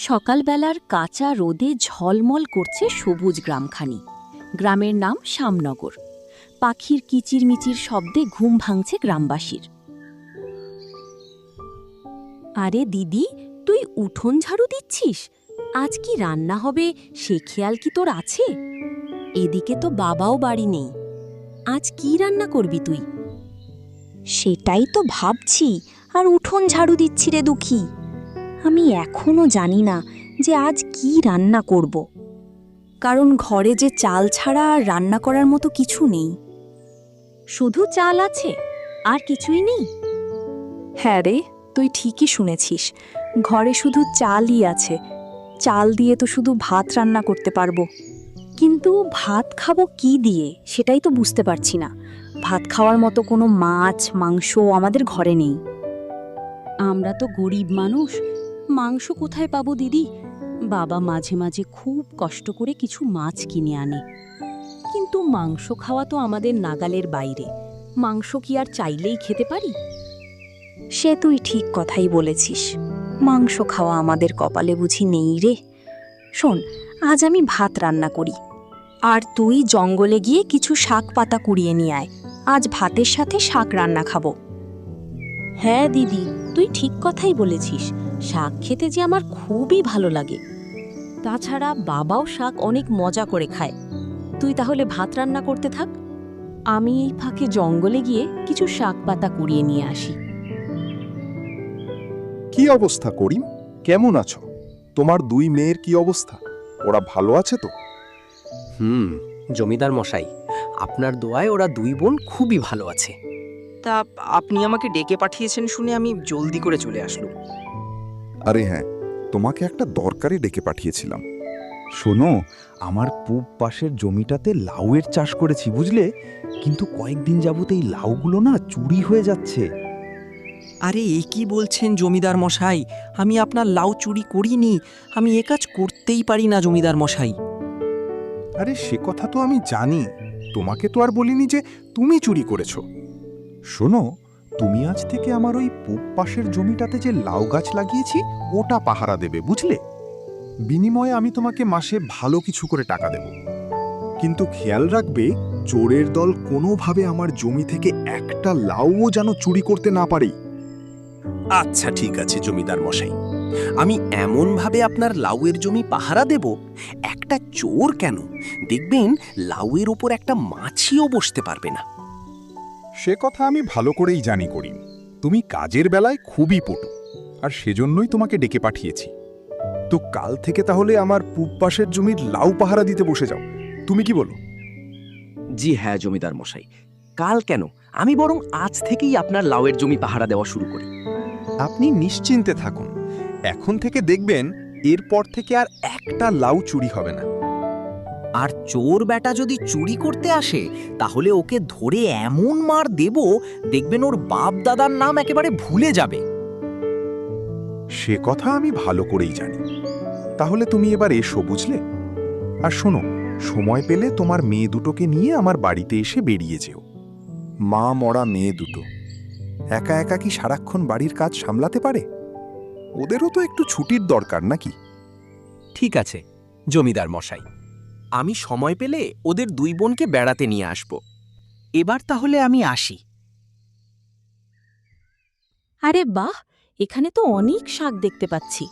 সকালবেলার কাঁচা রোদে ঝলমল করছে সবুজ গ্রামখানি। গ্রামের নাম শ্যামনগর। পাখির কিচিরমিচির শব্দে ঘুম ভাঙছে গ্রামবাসীর। আরে দিদি, তুই উঠোন ঝাড়ু দিচ্ছিস? আজ কি রান্না হবে সে খেয়াল কি তোর আছে? এদিকে তো বাবাও বাড়ি নেই। আজ কি রান্না করবি তুই? সেটাই তো ভাবছি, আর উঠোন ঝাড়ু দিচ্ছি রে দুঃখী। আমি এখনো জানি না যে আজ কি রান্না করব, কারণ ঘরে যে চাল ছাড়া আর রান্না করার মতো কিছু নেই। শুধু চাল আছে, আর কিছুই নেই? হ্যাঁ রে, তুই ঠিকই শুনেছিস, ঘরে শুধু চালই আছে। চাল দিয়ে তো শুধু ভাত রান্না করতে পারবো, কিন্তু ভাত খাবো কি দিয়ে সেটাই তো বুঝতে পারছি না। ভাত খাওয়ার মতো কোনো মাছ মাংস আমাদের ঘরে নেই। আমরা তো গরিব মানুষ, মাংস কোথায় পাবো দিদি? বাবা মাঝে মাঝে খুব কষ্ট করে কিছু মাছ কিনে আনে, কিন্তু মাংস খাওয়া তো আমাদের নাগালের বাইরে। মাংস কি আর চাইলেই খেতে পারি? সে তুই ঠিক কথাই বলেছিস, মাংস খাওয়া আমাদের কপালে বুঝি নেই রে। শোন, আজ আমি ভাত রান্না করি, আর তুই জঙ্গলে গিয়ে কিছু শাক পাতা কুড়িয়ে নিয়ে আয়। আজ ভাতের সাথে শাক রান্না খাবো। হ্যাঁ দিদি, তুই ঠিক কথাই বলেছিস। শাক খেতে যে আমার খুবই ভালো লাগে। তাছাড়া বাবাও শাক অনেক মজা করে খায়। তুই তাহলে ভাত রান্না করতে থাক, আমি এই ফাঁকে জঙ্গলে গিয়ে কিছু শাক পাতা কুড়িয়ে নিয়ে আসি। কি অবস্থা করিম? কেমন আছো? তোমার দুই মেয়ের কি অবস্থা? ওরা ভালো আছে তো? জমিদার মশাই, আপনার দোয়ায় ওরা দুই বোন খুবই ভালো আছে। তা আপনি আমাকে ডেকে পাঠিয়েছেন শুনে আমি জলদি করে চলে আসলাম। আরে হ্যাঁ, তোমাকে একটা দরকারে ডেকে পাঠিয়েছিলাম। শোনো, আমার পূব পাশের জমিটাতে লাউয়ের চাষ করেছি বুঝলে, কিন্তু কয়েকদিন যাবত এই লাউগুলো না চুরি হয়ে যাচ্ছে। আরে এ কি বলছেন জমিদার মশাই? আমি আপনার লাউ চুরি করিনি। আমি এ কাজ করতেই পারি না জমিদার মশাই। আরে সে কথা তো আমি জানি, তোমাকে তো আর বলিনি যে তুমি চুরি করেছো। শোনো, তুমি আজ থেকে আমার ওই পূব পাশের জমিটাতে যে লাউ গাছ লাগিয়েছি ওটা পাহারা দেবে বুঝলে। বিনিময়ে আমি তোমাকে মাসে ভালো কিছু করে টাকা দেব, কিন্তু খেয়াল রাখবে চোরের দল কোনোভাবে আমার জমি থেকে একটা লাউও যেন চুরি করতে না পারে। আচ্ছা ঠিক আছে জমিদার মশাই, আমি এমনভাবে আপনার লাউয়ের জমি পাহারা দেব, একটা চোর কেন, দেখবেন লাউয়ের ওপর একটা মাছিও বসতে পারবে না। সে কথা আমি ভালো করেই জানি করিম, তুমি কাজের বেলায় খুবই পটু, আর সেজন্যই তোমাকে ডেকে পাঠিয়েছি। তো কাল থেকে তাহলে আমার পূব পাশের জমির লাউ পাহারা দিতে বসে যাও, তুমি কি বলো? জি হ্যাঁ জমিদার মশাই, কাল কেন, আমি বরং আজ থেকেই আপনার লাউয়ের জমি পাহারা দেওয়া শুরু করি। আপনি নিশ্চিন্তে থাকুন, এখন থেকে দেখবেন এরপর থেকে আর একটা লাউ চুরি হবে না। আর চোর বেটা যদি চুরি করতে আসে তাহলে ওকে ধরে এমন মার দেব, দেখবেন ওর বাপ দাদার নাম একেবারে ভুলে যাবে। সে কথা আমি ভালো করেই জানি। তাহলে তুমি এবার এসো বুঝলে। আর শোনো, সময় পেলে তোমার মেয়ে দুটোকে নিয়ে আমার বাড়িতে এসে বেরিয়ে যেও। মা মরা মেয়ে দুটো একা একা কি সারাক্ষণ বাড়ির কাজ সামলাতে পারে? ওদেরও তো একটু ছুটির দরকার নাকি? ঠিক আছে জমিদার মশাই, আমি সময় পেলে ওদের দুই বোনকে বেড়াতে নিয়ে আসব। এবার তাহলে আমি আসি। আরে বাহ, এখানে তো অনেক শাক দেখতে পাচ্ছি।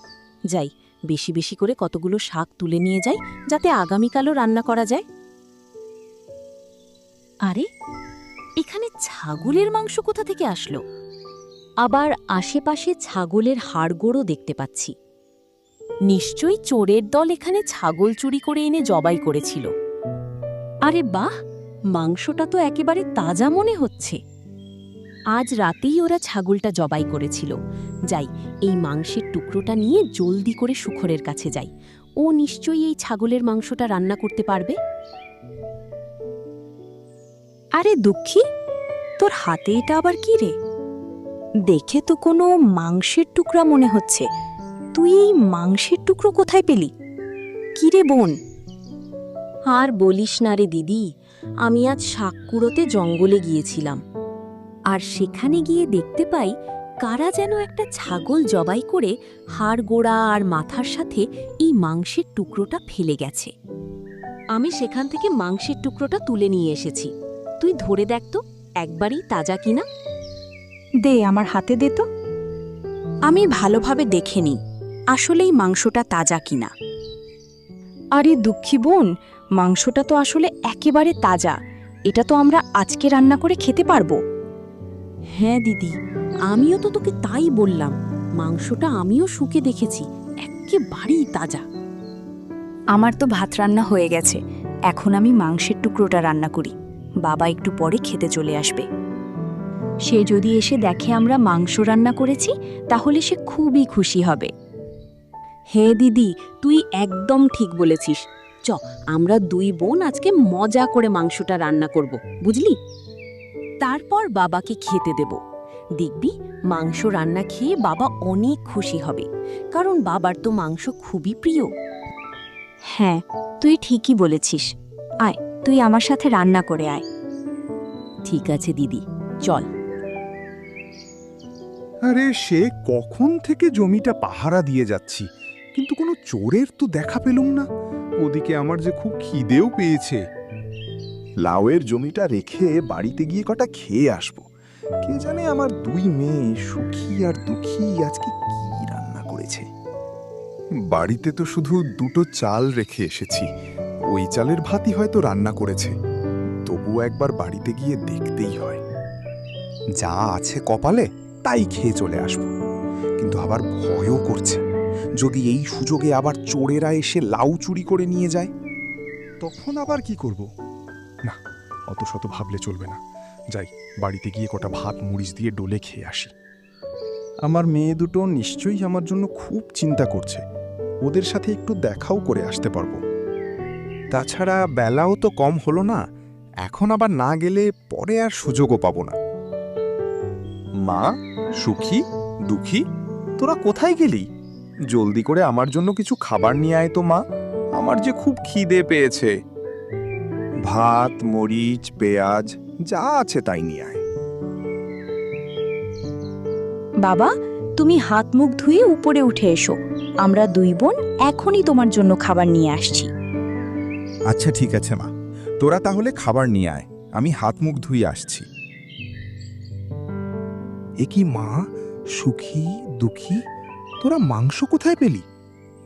যাই, বেশি বেশি করে কতগুলো শাক তুলে নিয়ে যাই, যাতে আগামীকালও রান্না করা যায়। আরে এখানে ছাগলের মাংস কোথা থেকে আসলো? আবার আশেপাশে ছাগলের হাড়গোড়ও দেখতে পাচ্ছি। নিশ্চয়ই চোরের দল এখানে ছাগল চুরি করে এনে জবাই করেছিল। আরে বাহ, মাংসটা তো একেবারে তাজা মনে হচ্ছে। আজ রাতেই ওরা ছাগলটা জবাই করেছিল। যাই, এই মাংসের টুকরোটা নিয়ে জলদি করে সুখরের কাছে যাই। ও নিশ্চয়ই এই ছাগলের মাংসটা রান্না করতে পারবে। আরে দুঃখী, তোর হাতে এটা আবার কি রে? দেখে তো কোনো মাংসের টুকরা মনে হচ্ছে। তুই এই মাংসের টুকরো কোথায় পেলি? কি রে বোন? আর বলিস না রে দিদি, আমি আজ শাক কুড়োতে জঙ্গলে গিয়েছিলাম, আর সেখানে গিয়ে দেখতে পাই কারা যেন একটা ছাগল জবাই করে হাড় গোড়া আর মাথার সাথে এই মাংসের টুকরোটা ফেলে গেছে। আমি সেখান থেকে মাংসের টুকরোটা তুলে নিয়ে এসেছি। তুই ধরে দেখ তো একবারই তাজা কিনা। দে, আমার হাতে দে তো। আমি ভালোভাবে দেখে নিই আসলেই মাংসটা তাজা কিনা। আরে দুঃখী বোন, মাংসটা তো আসলে একেবারে তাজা। এটা তো আমরা আজকে রান্না করে খেতে পারবো। হ্যাঁ দিদি, আমিও তো তোকে তাই বললাম। মাংসটা আমিও শুকে দেখেছি, একেবারেই তাজা। আমার তো ভাত রান্না হয়ে গেছে, এখন আমি মাংসের টুকরোটা রান্না করি। বাবা একটু পরে খেতে চলে আসবে। সে যদি এসে দেখে আমরা মাংস রান্না করেছি তাহলে সে খুবই খুশি হবে। হ্যাঁ দিদি, তুই একদম ঠিক বলেছিস। আমরা দুই বোন আজকে মজা করে মাংসটা রান্না করব, বুঝলি? তারপর বাবাকে খেতে দেব। দেখবি মাংস রান্না খেয়ে বাবা অনেক খুশি হবে, কারণ বাবার তো মাংস খুবই প্রিয়। হ্যাঁ, তুই ঠিকই বলেছিস। আয়, তুই আমার সাথে রান্না করে আয়। ঠিক আছে দিদি, চল। আরে সে কখন থেকে জমিটা পাহারা দিয়ে যাচ্ছি, কিন্তু কোনো চোরের তো দেখা পেলুম না। ওদিকে আমার যে খুব খিদেও পেয়েছে। লাউয়ের জমিটা রেখে বাড়িতে গিয়ে কটা খেয়ে আসবো। কে জানে আমার দুই মেয়ে সুখী আর দুঃখী আজকে কি রান্না করেছে। বাড়িতে তো শুধু দুটো চাল রেখে এসেছি, ওই চালের ভাতই হয়তো রান্না করেছে। তবুও একবার বাড়িতে গিয়ে দেখতেই হয়। যা আছে কপালে তাই খেয়ে চলে আসব। কিন্তু আবার ভয়ও করছে, যদি এই সুযোগে আবার চোরেরা এসে লাউ চুরি করে নিয়ে যায়, তখন আবার কি করব? না, অত শত ভাবলে চলবে না। যাই, বাড়িতে গিয়ে কটা ভাত মরিচ দিয়ে ডোলে খেয়ে আসি। আমার মেয়ে দুটো নিশ্চয়ই আমার জন্য খুব চিন্তা করছে। ওদের সাথে একটু দেখাও করে আসতে পারবো। তাছাড়া বেলাও তো কম হলো না, এখন আবার না গেলে পরে আর সুযোগও পাবো না। মা, সুখী, দুঃখী, তোরা কোথায় গেলি? জলদি করে আমার জন্য কিছু খাবার নিয়ে আয় তো মা, আমার যে খুব খিদে পেয়েছে। ভাত, মরিচ, পেঁয়াজ যা আছে তাই নিয়ে আয়। বাবা, তুমি হাত মুখ ধুয়ে উপরে উঠে এসো। আমরা দুই বোন এখনই তোমার জন্য খাবার নিয়ে আসছি। আচ্ছা ঠিক আছে মা, তোরা তাহলে খাবার নিয়ে আয়, আমি হাত মুখ ধুয়ে আসছি। এ কি মা, সুখী, দুঃখী, তোরা মাংস কোথায় পেলি?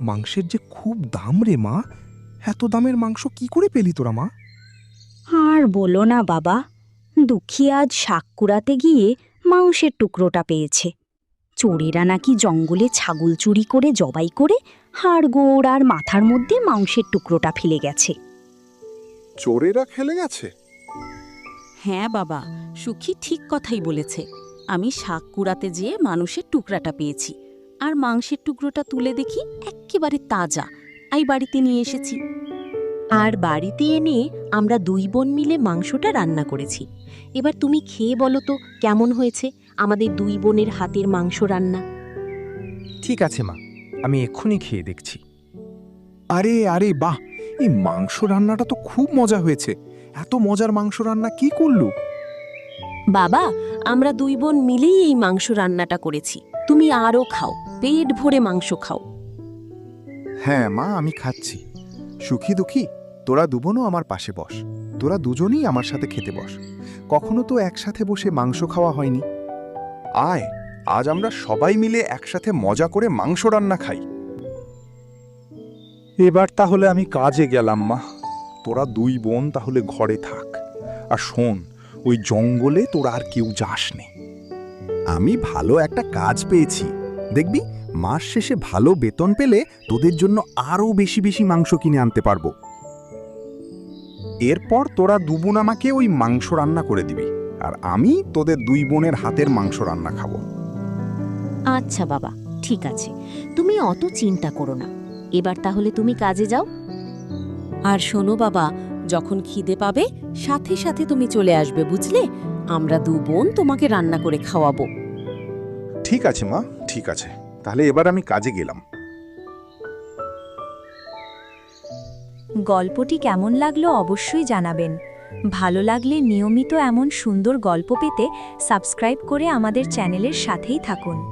মাংসের যে খুব দাম রে মা, এত দামের মাংস কি করে পেলি তোরা মা? আর বলো না বাবা, দুঃখী আজ শাক কুড়াতে গিয়ে মাংসের টুকরোটা পেয়েছে। চোরেরা নাকি জঙ্গলে ছাগল চুরি করে জবাই করে হাড়গোড় আর মাথার মধ্যে মাংসের টুকরোটা ফেলে গেছে। চোরেরা খেলে গেছে? হ্যাঁ বাবা, সুখী ঠিক কথাই বলেছে। আমি শাক কুড়াতে যেয়ে মানুষের টুকরাটা পেয়েছি, আর মাংসের টুকরোটা তুলে দেখি একেবারে তাজা। বাড়িতে নিয়ে এসেছি, আর বাড়িতে এনে আমরা দুই বোন মিলে মাংসটা রান্না করেছি। এবার তুমি খেয়ে বলো তো কেমন হয়েছে আমাদের দুই বোনের হাতের মাংস রান্না। ঠিক আছে মা, আমি এক্ষুনি খেয়ে দেখছি। আরে আরে বাহ, এই মাংস রান্নাটা তো খুব মজা হয়েছে। এত মজার মাংস রান্না কি করলু? বাবা, আমরা দুই বোন মিলেই এই মাংস রান্নাটা করেছি। তুমি আরও খাও, পেট ভরে মাংস খাও। হ্যাঁ মা, আমি খাচ্ছি। সুখী, দুঃখী, তোরা দুবোনও আমার পাশে বস। তোরা দুজনেই আমার সাথে খেতে বস। কখনো তো একসাথে বসে মাংস খাওয়া হয়নি। আয়, আজ আমরা সবাই মিলে একসাথে মজা করে মাংস রান্না খাই। এবার তাহলে আমি কাজে গেলাম মা, তোরা দুই বোন তাহলে ঘরে থাক। আর শোন, ওই জঙ্গলে তোরা আর কেউ যাস নে। আমি ভালো একটা কাজ পেয়েছি, দেখবি মাস শেষে ভালো বেতন পেলে তোদের জন্য আরও বেশি বেশি মাংস কিনে আনতে পারবো। এরপর তোরা দুবোন আমাকে ওই মাংস রান্না করে দিবি, আর আমি তোদের দুই বোনের হাতের মাংস রান্না খাবো। আচ্ছা বাবা, ঠিক আছে, তুমি অত চিন্তা করো না। এবার তাহলে তুমি কাজে যাও। আর শোনো বাবা, যখন খিদে পাবে সাথে সাথে তুমি চলে আসবে, বুঝলে? আমরা দু বোন তোমাকে রান্না করে খাওয়াবো। ঠিক আছে মা, ঠিক আছে, তাহলে এবার আমি কাজে গেলাম। গল্পটি কেমন লাগলো অবশ্যই জানাবেন। ভালো লাগলে নিয়মিত এমন সুন্দর গল্প পেতে সাবস্ক্রাইব করে আমাদের চ্যানেলের সাথেই থাকুন।